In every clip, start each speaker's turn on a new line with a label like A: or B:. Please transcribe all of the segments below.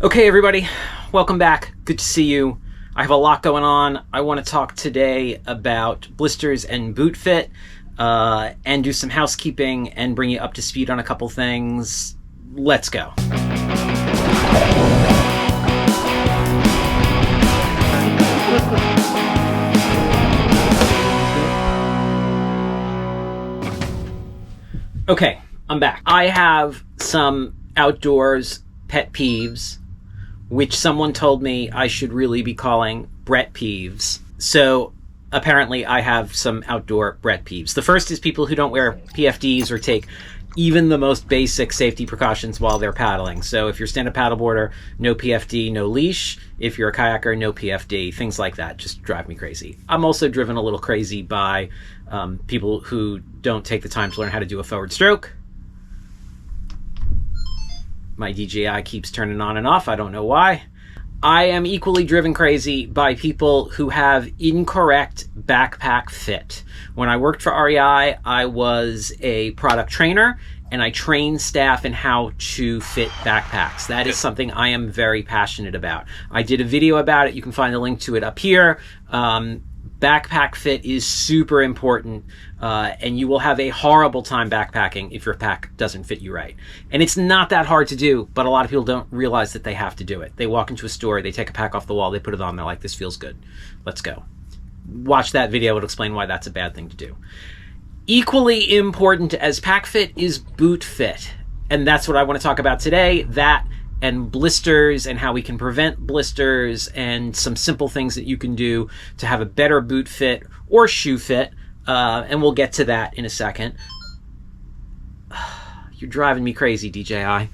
A: Okay, everybody, welcome back. Good to see you. I have a lot going on. I want to talk today about blisters and boot fit, and do some housekeeping and bring you up to speed on a couple things. Let's go. Okay, I'm back. I have some outdoors pet peeves, which someone told me I should really be calling Brett Peeves. So apparently I have some outdoor Brett Peeves. The first is people who don't wear PFDs or take even the most basic safety precautions while they're paddling. So if you're stand-up paddleboarder, no PFD, no leash. If you're a kayaker, no PFD. Things like that just drive me crazy. I'm also driven a little crazy by people who don't take the time to learn how to do a forward stroke. My DJI keeps turning on and off. I don't know why. I am equally driven crazy by people who have incorrect backpack fit. When I worked for REI, I was a product trainer and I trained staff in how to fit backpacks. That is something I am very passionate about. I did a video about it. You can find a link to it up here. Backpack fit is super important, and you will have a horrible time backpacking if your pack doesn't fit you right. And it's not that hard to do, but a lot of people don't realize that they have to do it. They walk into a store, they take a pack off the wall, they put it on, they're like, this feels good. Let's go. Watch that video, it'll explain why that's a bad thing to do. Equally important as pack fit is boot fit. And that's what I want to talk about today. That and blisters and how we can prevent blisters and some simple things that you can do to have a better boot fit or shoe fit. And we'll get to that in a second. You're driving me crazy, DJI.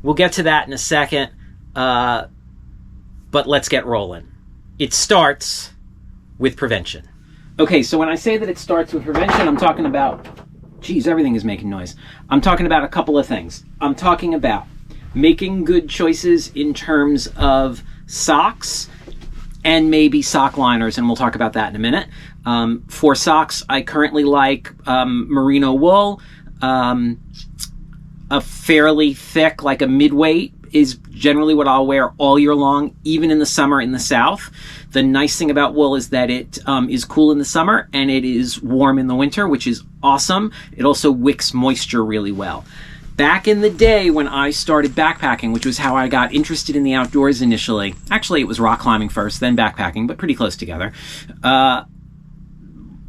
A: We'll get to that in a second. But let's get rolling. It starts with prevention. Okay, so when I say that it starts with prevention, I'm talking about... Geez, everything is making noise. I'm talking about a couple of things. I'm talking about making good choices in terms of socks and maybe sock liners, and we'll talk about that in a minute. For socks, I currently like merino wool. A fairly thick, like a mid-weight, is generally what I'll wear all year long, even in the summer in the South. The nice thing about wool is that it is cool in the summer and it is warm in the winter, which is awesome. It also wicks moisture really well. Back in the day when I started backpacking, which was how I got interested in the outdoors initially, actually it was rock climbing first, then backpacking, but pretty close together.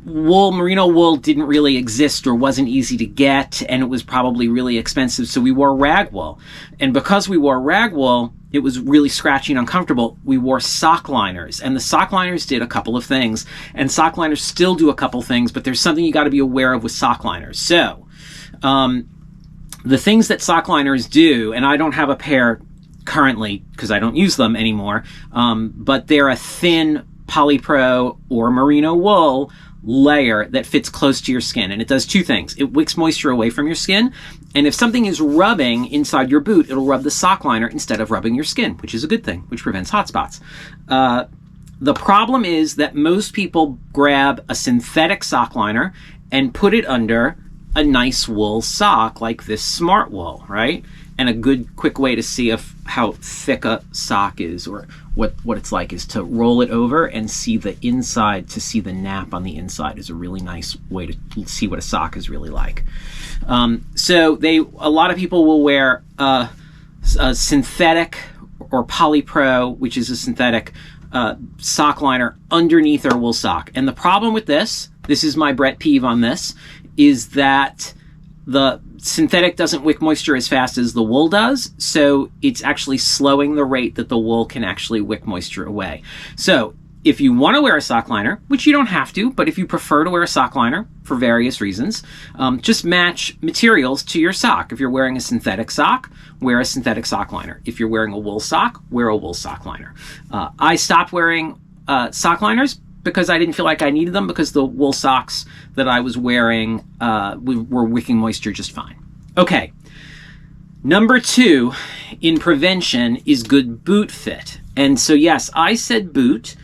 A: Merino wool didn't really exist or wasn't easy to get, and it was probably really expensive, so we wore rag wool. And because we wore rag wool, it was really scratchy and uncomfortable. We wore sock liners, and the sock liners did a couple of things, and sock liners still do a couple things, but there's something you got to be aware of with sock liners. So, the things that sock liners do, and I don't have a pair currently because I don't use them anymore, but they're a thin polypro or merino wool layer that fits close to your skin, and it does two things. It wicks moisture away from your skin, and if something is rubbing inside your boot, it'll rub the sock liner instead of rubbing your skin, which is a good thing, which prevents hot spots. The problem is that most people grab a synthetic sock liner and put it under a nice wool sock like this Smart Wool, right? And a good quick way to see how thick a sock is, or what it's like, is to roll it over and see the inside. To see the nap on the inside is a really nice way to see what a sock is really like. So a lot of people will wear a synthetic or polypro, which is a synthetic sock liner underneath their wool sock. And the problem with this is my Brett peeve on this, is that the synthetic doesn't wick moisture as fast as the wool does, so it's actually slowing the rate that the wool can actually wick moisture away. So if you want to wear a sock liner, which you don't have to, but if you prefer to wear a sock liner for various reasons, just match materials to your sock. If you're wearing a synthetic sock, wear a synthetic sock liner. If you're wearing a wool sock, wear a wool sock liner. I stopped wearing sock liners because I didn't feel like I needed them, because the wool socks that I was wearing were wicking moisture just fine. Okay, number 2 in prevention is good boot fit. And so yes, I said boot.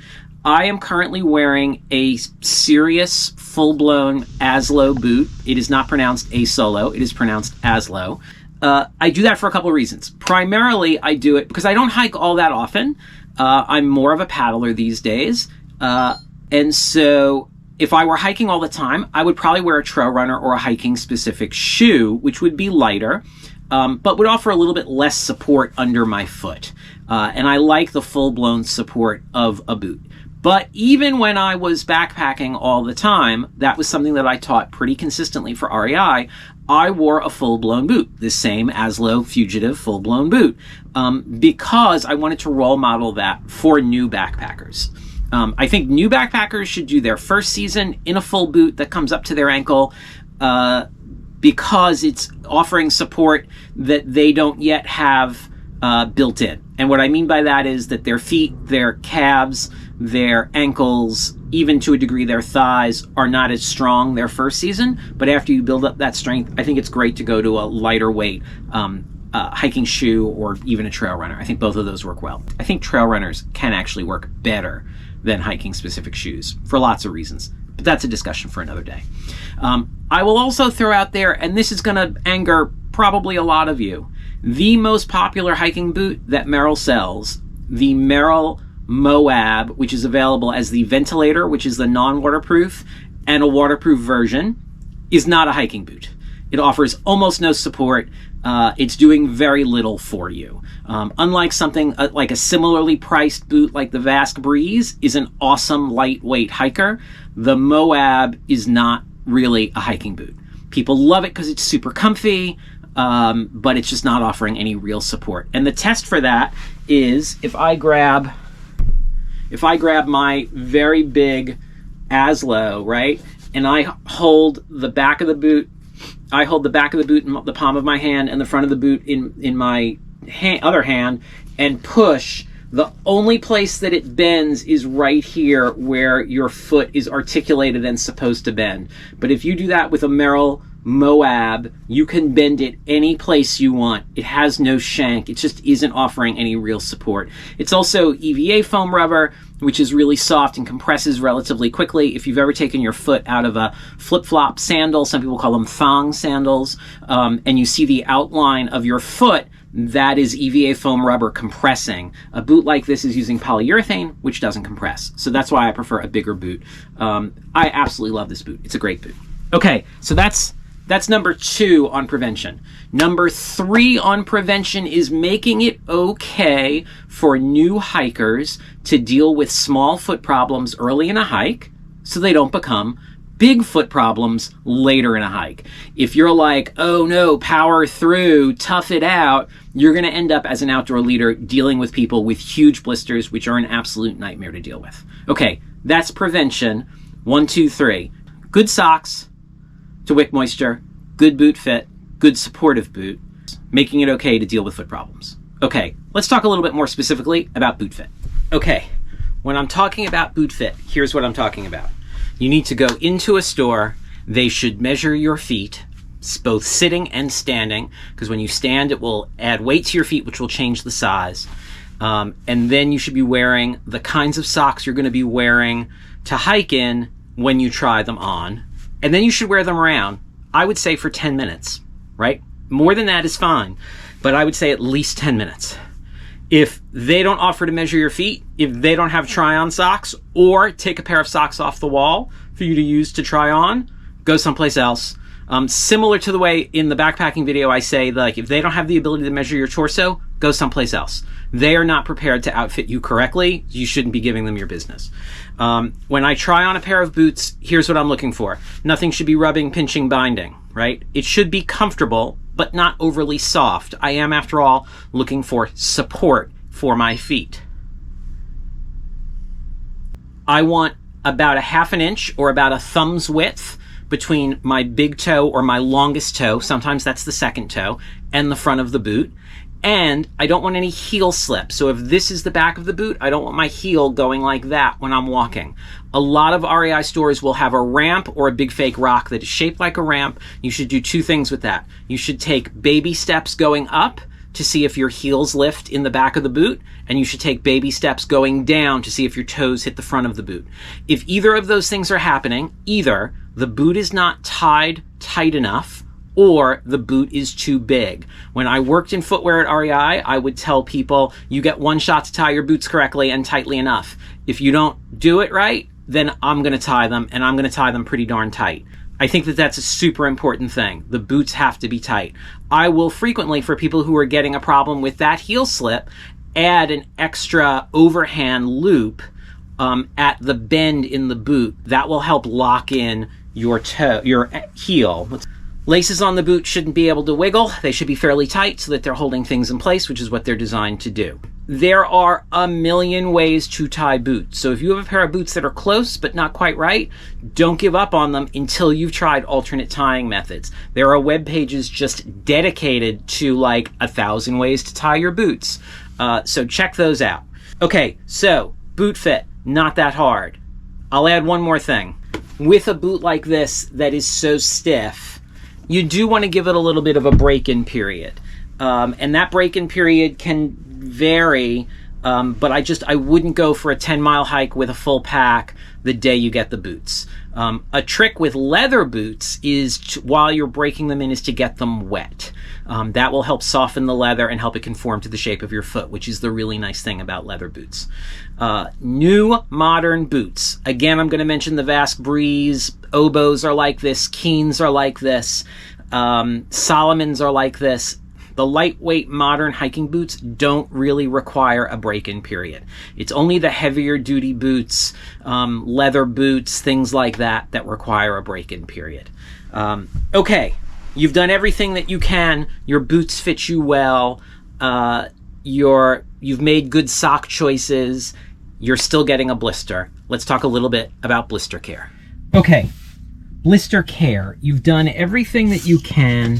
A: I am currently wearing a serious full-blown Aslo boot. It is not pronounced Asolo, it is pronounced Aslo. I do that for a couple of reasons. Primarily, I do it because I don't hike all that often. I'm more of a paddler these days. And so if I were hiking all the time, I would probably wear a trail runner or a hiking specific shoe, which would be lighter, but would offer a little bit less support under my foot. And I like the full-blown support of a boot. But even when I was backpacking all the time, that was something that I taught pretty consistently for REI. I wore a full-blown boot, the same Aslo Fugitive full-blown boot, because I wanted to role model that for new backpackers. I think new backpackers should do their first season in a full boot that comes up to their ankle, because it's offering support that they don't yet have built in. And what I mean by that is that their feet, their calves, their ankles, even to a degree their thighs, are not as strong their first season. But after you build up that strength, I think it's great to go to a lighter weight hiking shoe or even a trail runner. I think both of those work well. I think trail runners can actually work better than hiking specific shoes for lots of reasons. But that's a discussion for another day. I will also throw out there, and this is going to anger probably a lot of you, the most popular hiking boot that Merrell sells, the Merrell Moab, which is available as the Ventilator, which is the non-waterproof, and a waterproof version, is not a hiking boot. It offers almost no support. It's doing very little for you. Unlike something like a similarly priced boot like the Vask Breeze is an awesome lightweight hiker, the Moab is not really a hiking boot. People love it because it's super comfy, but it's just not offering any real support. And the test for that is if I grab my very big Aslo, right, and I hold the back of the boot. I hold the back of the boot in the palm of my hand and the front of the boot in my other hand and push. The only place that it bends is right here where your foot is articulated and supposed to bend. But if you do that with a Merrell Moab, you can bend it any place you want. It has no shank. It just isn't offering any real support. It's also EVA foam rubber, which is really soft and compresses relatively quickly. If you've ever taken your foot out of a flip-flop sandal, some people call them thong sandals, and you see the outline of your foot, that is EVA foam rubber compressing. A boot like this is using polyurethane, which doesn't compress. So that's why I prefer a bigger boot. I absolutely love this boot. It's a great boot. Okay, so that's number 2 on prevention. Number 3 on prevention is making it okay for new hikers to deal with small foot problems early in a hike so they don't become big foot problems later in a hike. If you're like, oh no, power through, tough it out, you're going to end up as an outdoor leader dealing with people with huge blisters, which are an absolute nightmare to deal with. Okay, that's prevention. 1, 2, 3. Good socks to wick moisture, good boot fit, good supportive boot, making it okay to deal with foot problems. Okay, let's talk a little bit more specifically about boot fit. Okay, when I'm talking about boot fit, here's what I'm talking about. You need to go into a store. They should measure your feet, both sitting and standing, because when you stand, it will add weight to your feet, which will change the size. And then you should be wearing the kinds of socks you're going to be wearing to hike in when you try them on. And then you should wear them around, I would say, for 10 minutes, right? More than that is fine, but I would say at least 10 minutes. If they don't offer to measure your feet, if they don't have try-on socks, or take a pair of socks off the wall for you to use to try on, go someplace else. Similar to the way in the backpacking video I say, like, if they don't have the ability to measure your torso, go someplace else. They are not prepared to outfit you correctly. You shouldn't be giving them your business. When I try on a pair of boots, here's what I'm looking for. Nothing should be rubbing, pinching, binding, right? It should be comfortable, but not overly soft. I am, after all, looking for support for my feet. I want about a ½ an inch or about a thumb's width between my big toe or my longest toe, sometimes that's the second toe, and the front of the boot. And I don't want any heel slip. So if this is the back of the boot, I don't want my heel going like that when I'm walking. A lot of REI stores will have a ramp or a big fake rock that is shaped like a ramp. You should do 2 things with that. You should take baby steps going up to see if your heels lift in the back of the boot, and you should take baby steps going down to see if your toes hit the front of the boot. If either of those things are happening, either the boot is not tied tight enough, or the boot is too big. When I worked in footwear at REI, I would tell people, you get one shot to tie your boots correctly and tightly enough. If you don't do it right, then I'm going to tie them, and I'm going to tie them pretty darn tight. I think that that's a super important thing. The boots have to be tight. I will frequently, for people who are getting a problem with that heel slip, add an extra overhand loop at the bend in the boot. That will help lock in your toe, your heel. Laces on the boot shouldn't be able to wiggle. They should be fairly tight so that they're holding things in place, which is what they're designed to do. There are a million ways to tie boots. So if you have a pair of boots that are close but not quite right, don't give up on them until you've tried alternate tying methods. There are web pages just dedicated to like 1,000 ways to tie your boots. So check those out. Okay, so boot fit, not that hard. I'll add one more thing. With a boot like this that is so stiff, you do want to give it a little bit of a break-in period. And that break-in period can vary, but I wouldn't go for a 10-mile hike with a full pack the day you get the boots. A trick with leather boots is while you're breaking them in is to get them wet. That will help soften the leather and help it conform to the shape of your foot, which is the really nice thing about leather boots. New modern boots. Again, I'm going to mention the Vask Breeze. Oboes are like this. Keens are like this. Solomons are like this. The lightweight modern hiking boots don't really require a break-in period. It's only the heavier duty boots, leather boots, things like that require a break-in period. Okay, you've done everything that you can. Your boots fit you well. You've made good sock choices. You're still getting a blister. Let's talk a little bit about Blister Care. Okay, Blister Care. You've done everything that you can,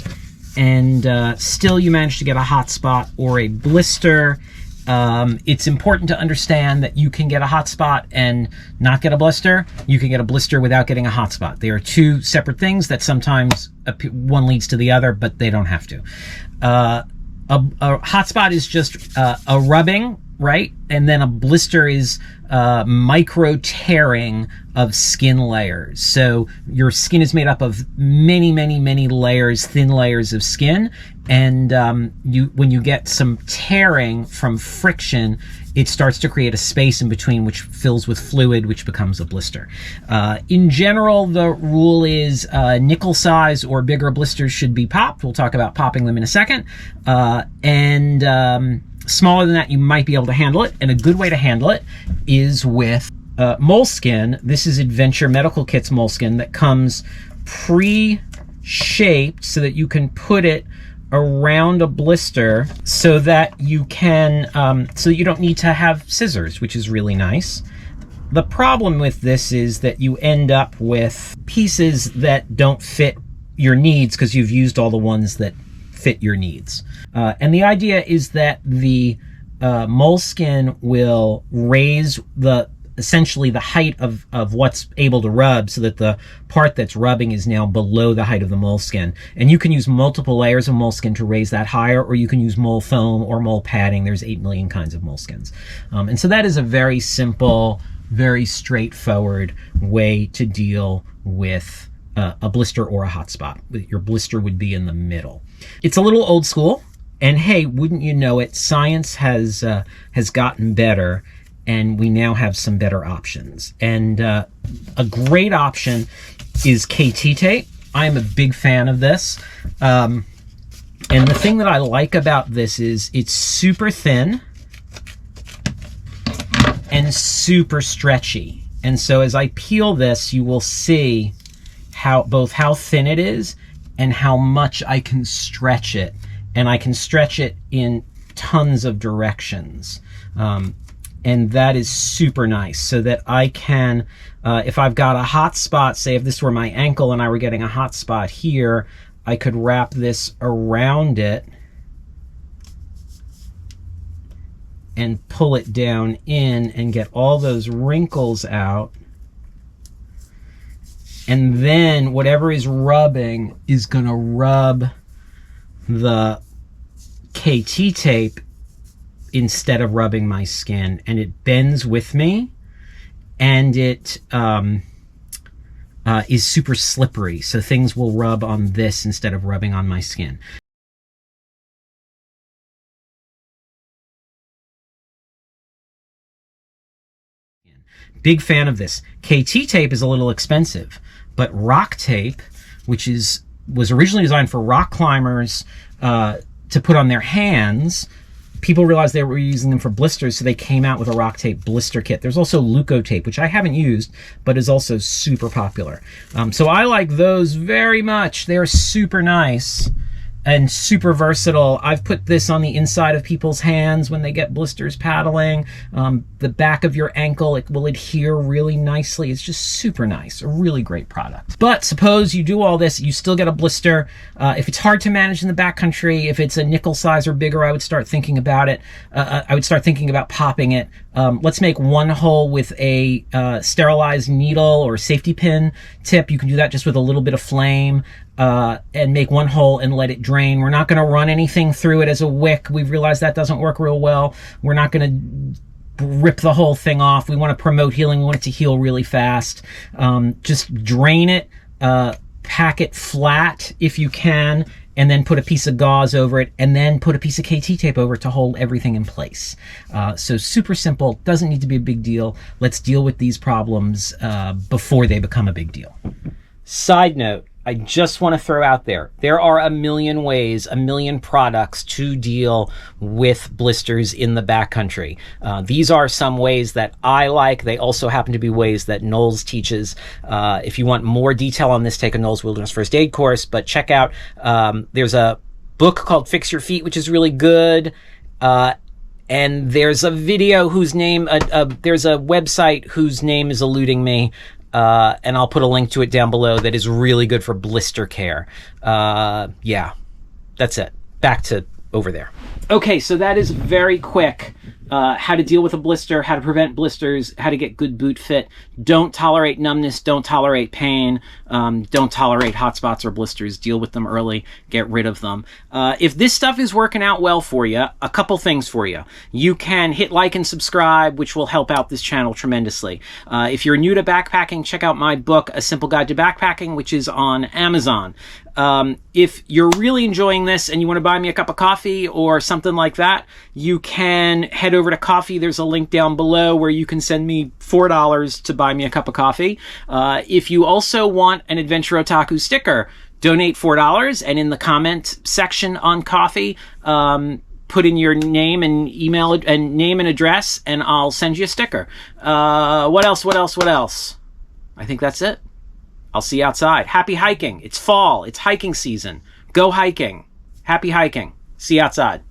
A: and still you managed to get a hot spot or a blister. It's important to understand that you can get a hot spot and not get a blister. You can get a blister without getting a hot spot. They are two separate things that sometimes one leads to the other, but they don't have to. A hot spot is just a rubbing, right? And then a blister is micro tearing of skin layers. So your skin is made up of many, many, many layers, thin layers of skin. And when you get some tearing from friction, it starts to create a space in between, which fills with fluid, which becomes a blister. In general, the rule is nickel size or bigger blisters should be popped. We'll talk about popping them in a second. Smaller than that, you might be able to handle it. And a good way to handle it is with moleskin. This is Adventure Medical Kit's moleskin that comes pre-shaped so that you can put it around a blister so that you can, so that you don't need to have scissors, which is really nice. The problem with this is that you end up with pieces that don't fit your needs because you've used all the ones that fit your needs. And the idea is that the moleskin will raise essentially the height of what's able to rub so that the part that's rubbing is now below the height of the moleskin. And you can use multiple layers of moleskin to raise that higher, or you can use mole foam or mole padding. There's 8 million kinds of moleskins. And so that is a very simple, very straightforward way to deal with a blister or a hot spot. Your blister would be in the middle. It's a little old school, and hey, wouldn't you know it, science has gotten better, and we now have some better options. And a great option is KT tape. I'm a big fan of this. And the thing that I like about this is it's super thin and super stretchy. And so as I peel this, you will see both how thin it is and how much I can stretch it. And I can stretch it in tons of directions. And that is super nice, so that I can, if I've got a hot spot, say if this were my ankle and I were getting a hot spot here, I could wrap this around it and pull it down in and get all those wrinkles out. And then whatever is rubbing is gonna rub the KT tape instead of rubbing my skin, and it bends with me, and it is super slippery, so things will rub on this instead of rubbing on my skin. Big fan of this. KT tape is a little expensive, but rock tape, which was originally designed for rock climbers to put on their hands, people realized they were using them for blisters, so they came out with a rock tape blister kit. There's also Leuco tape, which I haven't used, but is also super popular. So I like those very much. They're super nice and super versatile. I've put this on the inside of people's hands when they get blisters paddling. The back of your ankle, it will adhere really nicely. It's just super nice, a really great product. But suppose you do all this, you still get a blister. If it's hard to manage in the backcountry, if it's a nickel size or bigger, I would start thinking about it. I would start thinking about popping it. Let's make one hole with a sterilized needle or safety pin tip. You can do that just with a little bit of flame. And make one hole and let it drain. We're not going to run anything through it as a wick. We've realized that doesn't work real well. We're not going to rip the whole thing off. We want to promote healing. We want it to heal really fast. Just drain it, pack it flat if you can, and then put a piece of gauze over it, and then put a piece of KT tape over it to hold everything in place. So super simple, doesn't need to be a big deal. Let's deal with these problems before they become a big deal. Side note, I just want to throw out there are a million ways, a million products to deal with blisters in the backcountry. These are some ways that I like. They also happen to be ways that Knowles teaches. If you want more detail on this, take a Knowles Wilderness First Aid course, but check out, there's a book called Fix Your Feet, which is really good. And there's a video whose name, there's a website whose name is eluding me. And I'll put a link to it down below that is really good for blister care. Yeah, that's it. Back to over there. Okay, so that is very quick. How to deal with a blister, how to prevent blisters, how to get good boot fit. Don't tolerate numbness, don't tolerate pain, don't tolerate hot spots or blisters. Deal with them early, get rid of them. If this stuff is working out well for you, a couple things for you. You can hit like and subscribe, which will help out this channel tremendously. If you're new to backpacking, check out my book, A Simple Guide to Backpacking, which is on Amazon. If you're really enjoying this and you want to buy me a cup of coffee or something like that, you can head over to Coffee. There's a link down below where you can send me $4 to buy me a cup of coffee. If you also want an Adventure Otaku sticker, donate $4, and in the comment section on Coffee, put in your name and email and name and address, and I'll send you a sticker. What else? I think that's it. I'll see you outside. Happy hiking. It's fall. It's hiking season. Go hiking. Happy hiking. See you outside.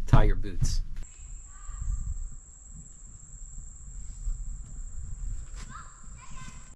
A: Tie your boots.